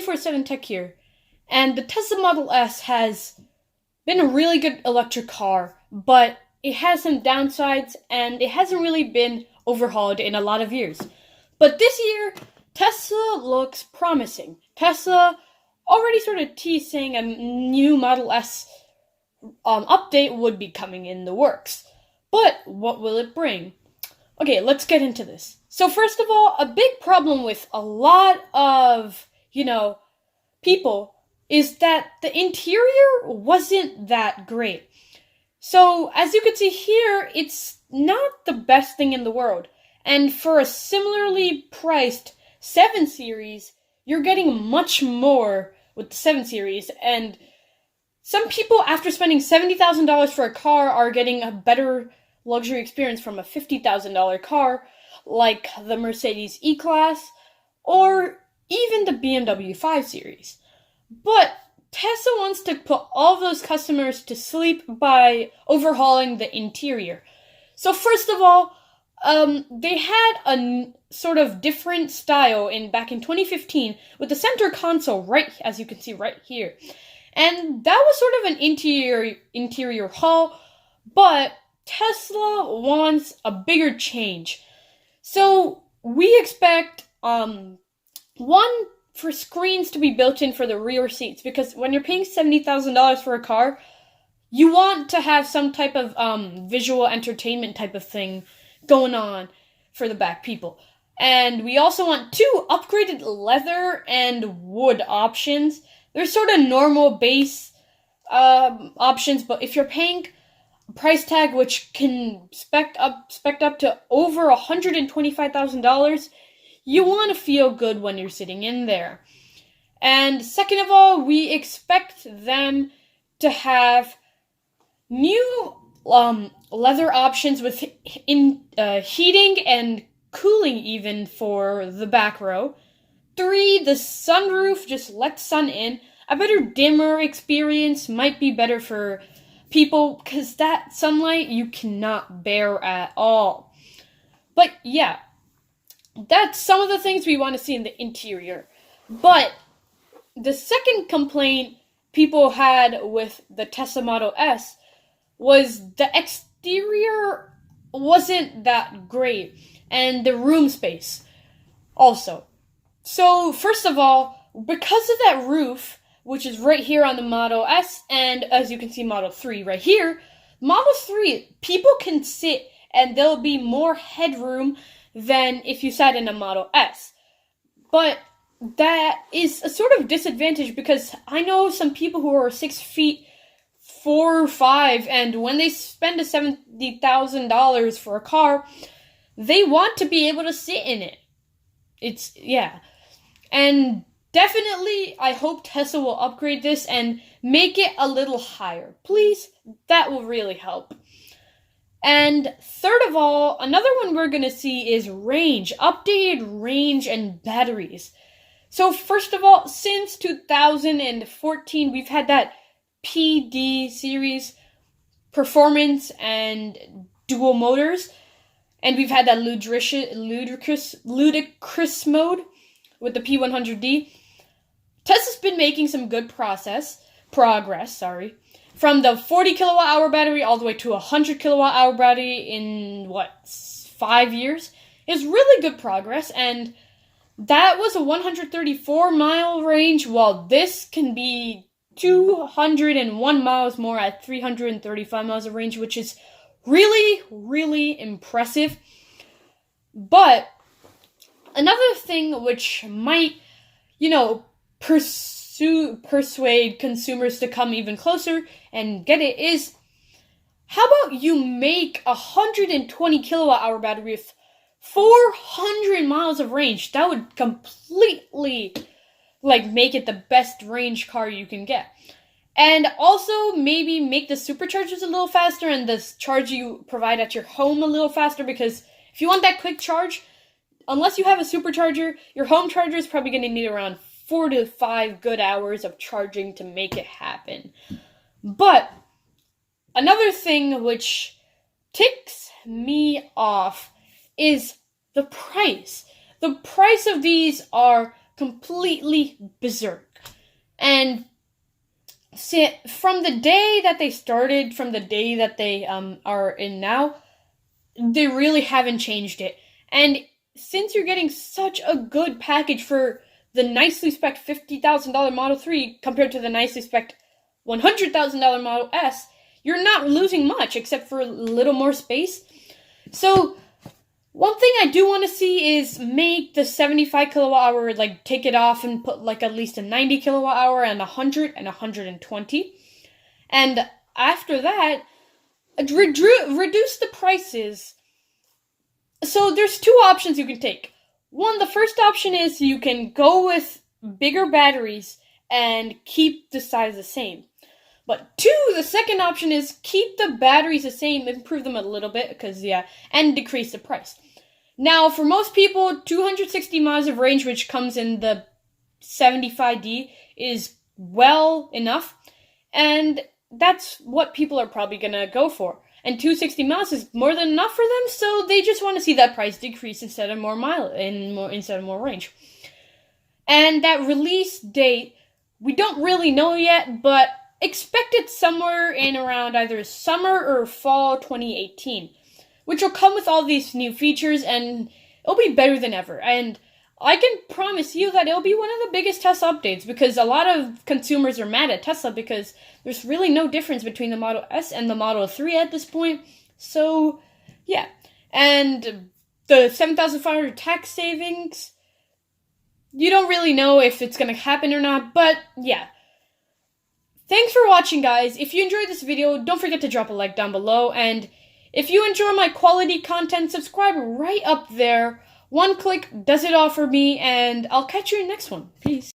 24/7 Tech here, and the Tesla Model S has been a really good electric car, but it has some downsides, and it hasn't really been overhauled in a lot of years. But this year, Tesla looks promising. Tesla already sort of teasing a new Model S update would be coming in the works. But what will it bring? Okay, let's get into this. So first of all, a big problem with a lot of, people is that the interior wasn't that great. So as you can see here, it's not the best thing in the world. And for a similarly priced 7 Series, you're getting much more with the 7 Series. And some people, after spending $70,000 for a car, are getting a better luxury experience from a $50,000 car, like the Mercedes E-Class, or even the BMW 5 Series. But Tesla wants to put all of those customers to sleep by overhauling the interior. So first of all, they had a sort of different style back in 2015 with the center console, right, as you can see right here. And that was sort of an interior haul, but Tesla wants a bigger change. So we expect, one, for screens to be built in for the rear seats, because when you're paying $70,000 for a car, you want to have some type of visual entertainment type of thing going on for the back people. And we also want 2 upgraded leather and wood options. There's sort of normal base options, but if you're paying a price tag which can spec up to over $125,000, you want to feel good when you're sitting in there. And second of all, we expect them to have new leather options with heating and cooling even for the back row. 3, the sunroof just lets sun in. A better dimmer experience might be better for people, because that sunlight you cannot bear at all. But yeah, that's some of the things we want to see in the interior. But the second complaint people had with the Tesla Model S was the exterior wasn't that great, and the room space also. So first of all, because of that roof, which is right here on the Model S, and as you can see Model 3 right here, Model 3, people can sit and there'll be more headroom than if you sat in a Model S. But that is a sort of disadvantage, because I know some people who are 6 feet 4 or 5, and when they spend $70,000 for a car, they want to be able to sit in it. And definitely, I hope Tesla will upgrade this and make it a little higher. Please, that will really help. And third of all, another one we're going to see is range, updated range and batteries. So first of all, since 2014, we've had that PD series, performance and dual motors, and we've had that ludicrous mode with the P100D. Tesla's been making some good progress, from the 40 kilowatt hour battery all the way to a 100 kilowatt hour battery in 5 years. It's really good progress, and that was a 134 mile range, while this can be 201 miles more at 335 miles of range, which is really, really impressive. But another thing which might, persuade consumers to come even closer and get it is, how about you make a 120 kilowatt hour battery with 400 miles of range? That would completely make it the best range car you can get. And also maybe make the superchargers a little faster and the charge you provide at your home a little faster, because if you want that quick charge, unless you have a supercharger, your home charger is probably going to need around 4 to 5 good hours of charging to make it happen. But another thing which ticks me off is the price. The price of these are completely berserk. And from the day that they started, from the day that they are in now, they really haven't changed it. And since you're getting such a good package for the nicely spec'd $50,000 Model 3 compared to the nicely spec'd $100,000 Model S, you're not losing much except for a little more space. So one thing I do want to see is make the 75 kilowatt hour, like, take it off and put, like, at least a 90 kilowatt hour and 100 and 120. And after that, reduce the prices. So there's two options you can take. One, the first option is you can go with bigger batteries and keep the size the same. But two, the second option is keep the batteries the same, improve them a little bit, and decrease the price. Now, for most people, 260 miles of range, which comes in the 75D, is well enough, and that's what people are probably gonna go for. And 260 miles is more than enough for them, so they just want to see that price decrease instead of more range. And that release date, we don't really know yet, but expect it somewhere in around either summer or fall 2018, which will come with all these new features, and it'll be better than ever. And I can promise you that it'll be one of the biggest Tesla updates, because a lot of consumers are mad at Tesla because there's really no difference between the Model S and the Model 3 at this point. So, yeah. And the 7,500 tax savings, you don't really know if it's going to happen or not, but yeah. Thanks for watching, guys. If you enjoyed this video, don't forget to drop a like down below, and if you enjoy my quality content, subscribe right up there. One click does it all for me, and I'll catch you in the next one. Peace.